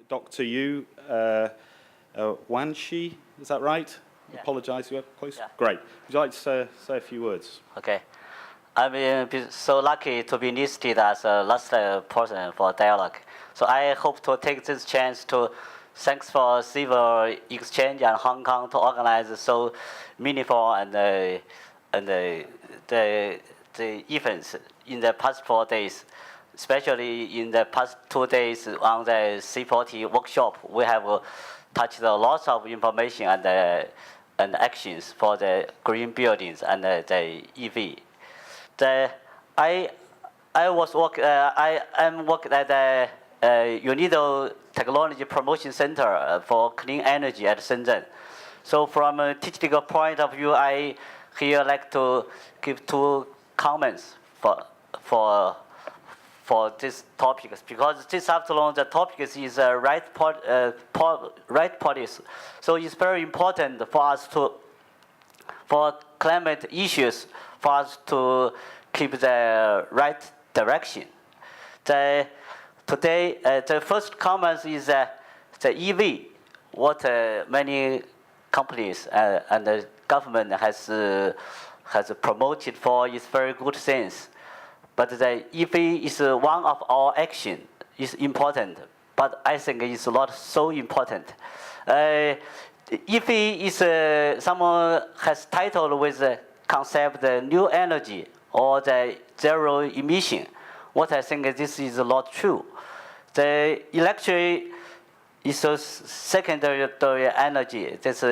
Dr. Yu Wanshi, is that right? Yeah. Apologise, you close? Yeah. Great. Would you like to say a few words? Okay. I'm so lucky to be listed as a last person for dialogue. So I hope to take this chance to thanks for Civil Exchange and Hong Kong to organize so meaningful and the events in the past 4 days, especially in the past 2 days on the C40 workshop. We have touched a lot of information and actions for the green buildings and the EV. I am working at the UNIDO Technology Promotion Center for Clean Energy at Shenzhen. So from a technical point of view, I here like to give 2 comments for this topic, because this afternoon the topic is right policy. So it's very important for us for climate issues, for us to keep the right direction. Today, the first comment is the EV. What many companies and the government has promoted for is very good things. But the EV is one of our action. It's important, but I think it's not so important. EV is someone has titled with the concept the new energy or the zero emission. What I think this is not true. The electric is a secondary energy. This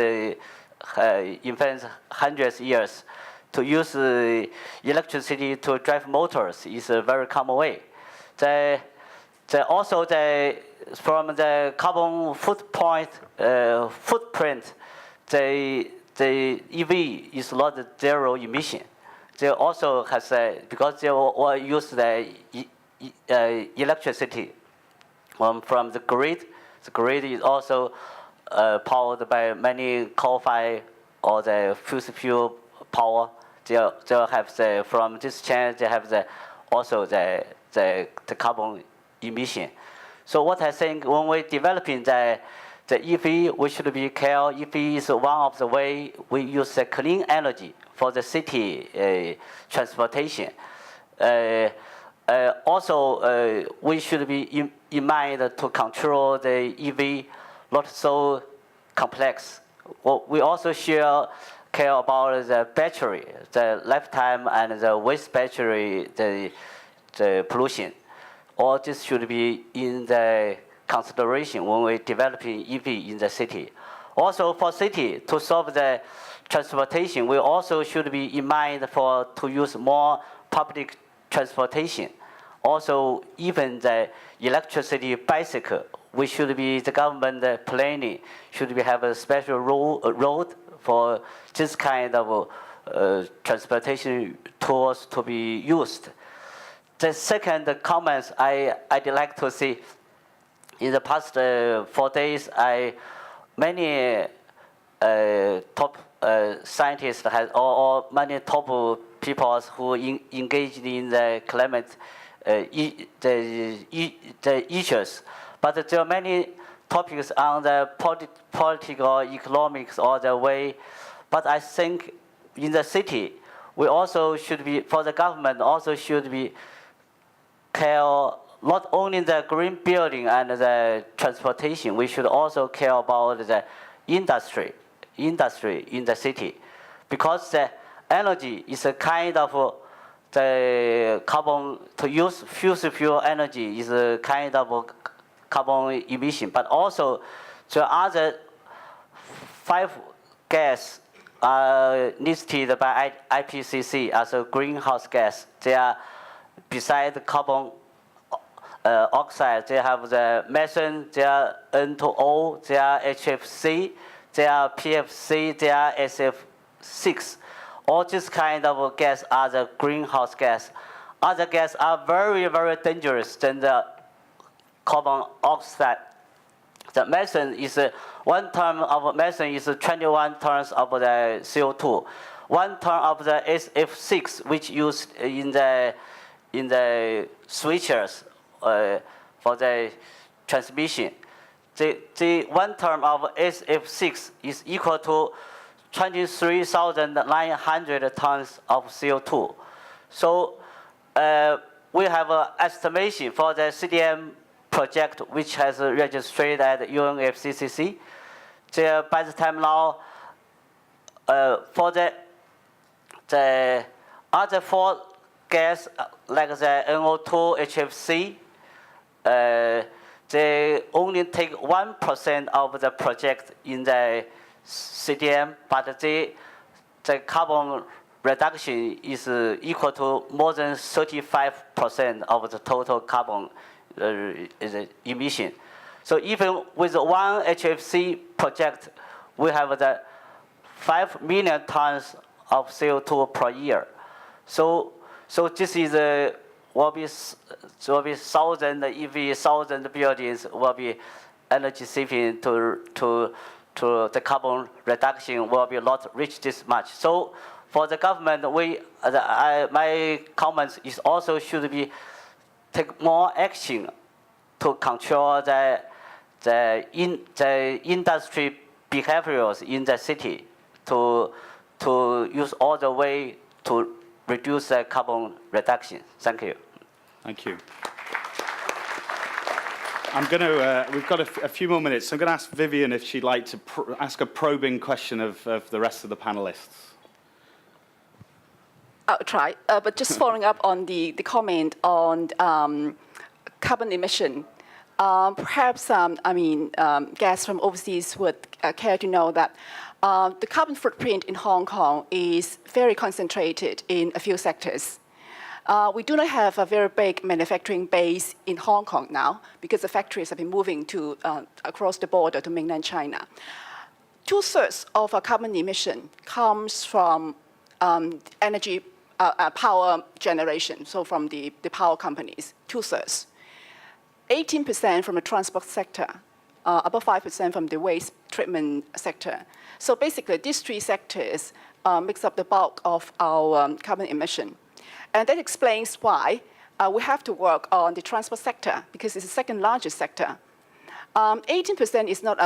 invents hundreds of years. To use electricity to drive motors is a very common way. Also from the carbon footprint, the EV is not zero emission. They also has because they all use the electricity from the grid. The grid is also powered by many coal-fired or the fossil fuel power. They have from this chain they have also the carbon emission. So what I think when we're developing the EV, we should be careful. EV is one of the way we use the clean energy for the city transportation. Also, we should be in mind to control the EV, not so complex. Well, we also care about the battery, the lifetime and the waste battery, the pollution. All this should be in the consideration when we're developing EV in the city. Also for city, to solve the transportation, we also should be in mind to use more public transportation. Also, even the electricity bicycle, the government planning should have a special road for this kind of transportation tools to be used. The second comment I'd like to see, in the past 4 days, many top scientists or many top people who engaged in the climate the issues, but there are many topics on the political, economics, or the way. But I think in the city, we also should be, for the government, also should be care not only the green building and the transportation. We should also care about the industry in the city, because the energy is a kind of the carbon, to use fossil fuel energy is a kind of carbon emission, but also the other 5 gas are listed by IPCC as a greenhouse gas. They are beside the carbon oxide. They have the methane, they are N2O, they are HFC, they are PFC, they are SF6. All this kind of gas are the greenhouse gas. Other gas are very, very dangerous than the carbon oxide. The methane is 1 ton of methane is 21 tons of the CO2. 1 ton of the SF6, which used in the switchers for the transmission. the one term of SF6 is equal to 23,900 tons of CO2. So we have an estimation for the CDM project, which has registered at UNFCCC. By the time now, for the other four gas, like the NO2, HFC, they only take 1% of the project in the CDM, but the carbon reduction is equal to more than 35% of the total carbon emission. So even with one HFC project, we have the 5 million tons of CO2 per year. So this is will be 1,000 EV, 1,000 buildings will be energy saving to the carbon reduction will be not reach this much. So for the government, my comments is also should be take more action to control the industry behaviors in the city to use all the way to reduce the carbon reduction. Thank you. Thank you. We've got a few more minutes. So I'm going to ask Vivian if she'd like to ask a probing question of the rest of the panelists. I'll try, but just following up on the comment on carbon emission. Perhaps, guests from overseas would care to know that the carbon footprint in Hong Kong is very concentrated in a few sectors. We do not have a very big manufacturing base in Hong Kong now because the factories have been moving to across the border to mainland China. 2/3 of our carbon emission comes from energy power generation, so from the power companies, 2/3. 18% from the transport sector, about 5% from the waste treatment sector. So basically, these three sectors makes up the bulk of our carbon emission. And that explains why we have to work on the transport sector, because it's the second largest sector. 18% is not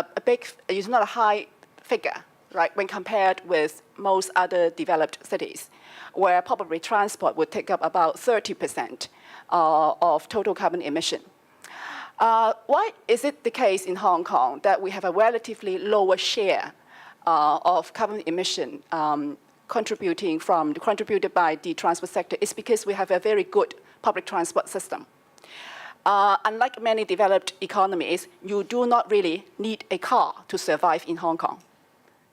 is not a high figure, right, when compared with most other developed cities, where probably transport would take up about 30% of total carbon emission. Why is it the case in Hong Kong that we have a relatively lower share of carbon emission contributed by the transport sector? Is because we have a very good public transport system. Unlike many developed economies, you do not really need a car to survive in Hong Kong.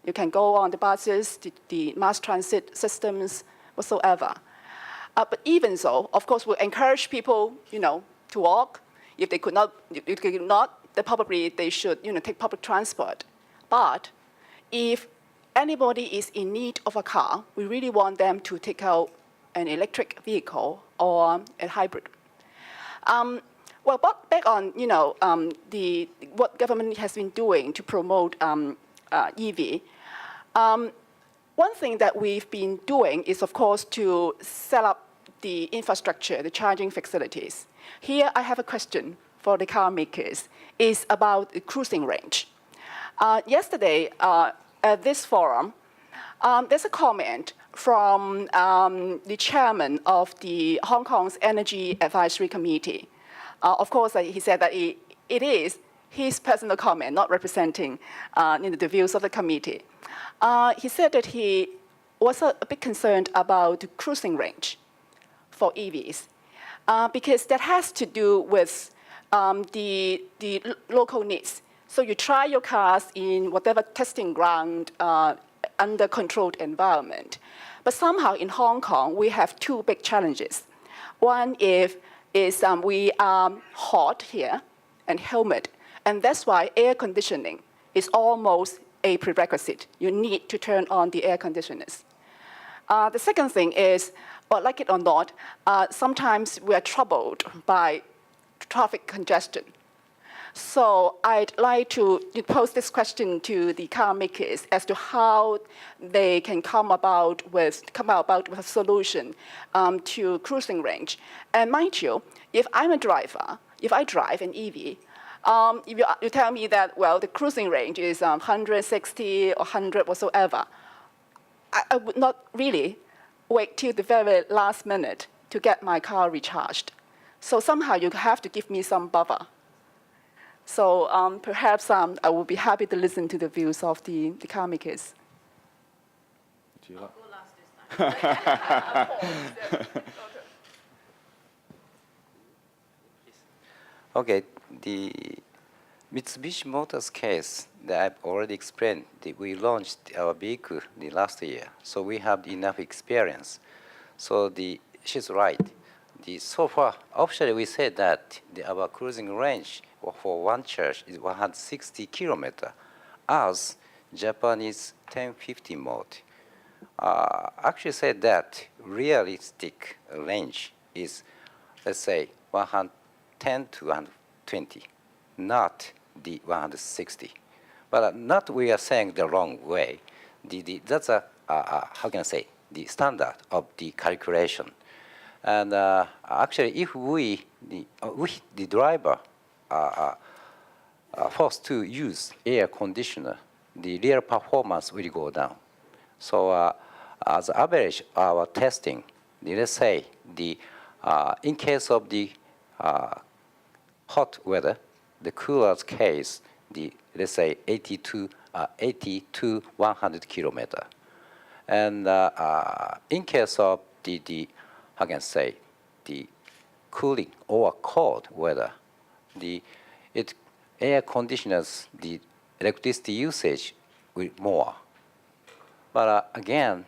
You can go on the buses, the mass transit systems, whatsoever. But even so, of course, we encourage people, to walk. If they could not, then probably they should, take public transport. But if anybody is in need of a car, we really want them to take out an electric vehicle or a hybrid. Well, back on, what government has been doing to promote EV. One thing that we've been doing is, of course, to set up the infrastructure, the charging facilities. Here, I have a question for the car makers. It's about the cruising range. Yesterday, at this forum, there's a comment from the chairman of the Hong Kong's Energy Advisory Committee. Of course, he said that it is his personal comment, not representing the views of the committee. He said that he was a bit concerned about the cruising range for EVs, because that has to do with the local needs. So you try your cars in whatever testing ground under controlled environment. But somehow in Hong Kong, we have two big challenges. One is we are hot here and humid, and that's why air conditioning is almost a prerequisite. You need to turn on the air conditioners. The second thing is, well, like it or not, sometimes we are troubled by traffic congestion. So I'd like to pose this question to the car makers as to how they can come about with a solution to cruising range. And mind you, if I'm a driver, if I drive an EV, If you tell me that, well, the cruising range is 160 or 100 whatsoever, I would not really wait till the very last minute to get my car recharged. So somehow you have to give me some buffer. So perhaps I would be happy to listen to the views of the car makers. Do you like? Go last this time. Okay, the Mitsubishi Motors case that I've already explained, we launched our vehicle the last year, so we have enough experience. So she's right. So far, officially we said that our cruising range for one charge is 160 kilometers, as Japanese 1050 mode. Actually said that realistic range is, let's say, 110 to 120, not the 160. But not we are saying the wrong way. That's how can I say, the standard of the calculation. And actually, if we, the driver, are forced to use air conditioner, the real performance will go down. So as average, our testing, let's say, in case of the hot weather, the cooler's case, let's say 80 to 100 kilometer. And in case of how can I say, the cooling or cold weather, air conditioners, the electricity usage will more. But again,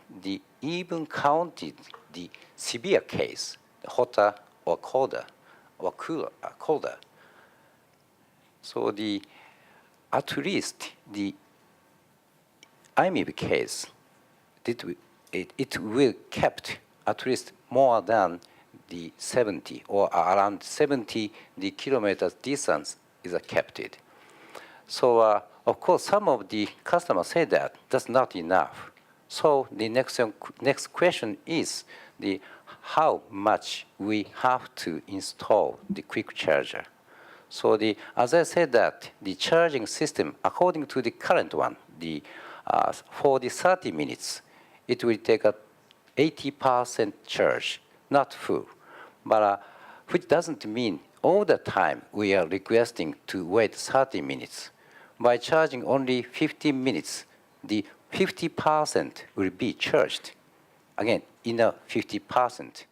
even counted the severe case, the hotter or colder or colder. So at least the IMEB case, it will kept at least more than the 70 or around 70 the kilometers distance is kept it. So of course some of the customers say that that's not enough. So the next question is how much we have to install the quick charger. So as I said that the charging system, according to the current one, for the 30 minutes, it will take a 80% charge, not full. But which doesn't mean all the time we are requesting to wait 30 minutes. By charging only 15 minutes, the 50% will be charged. Again, in a 50%.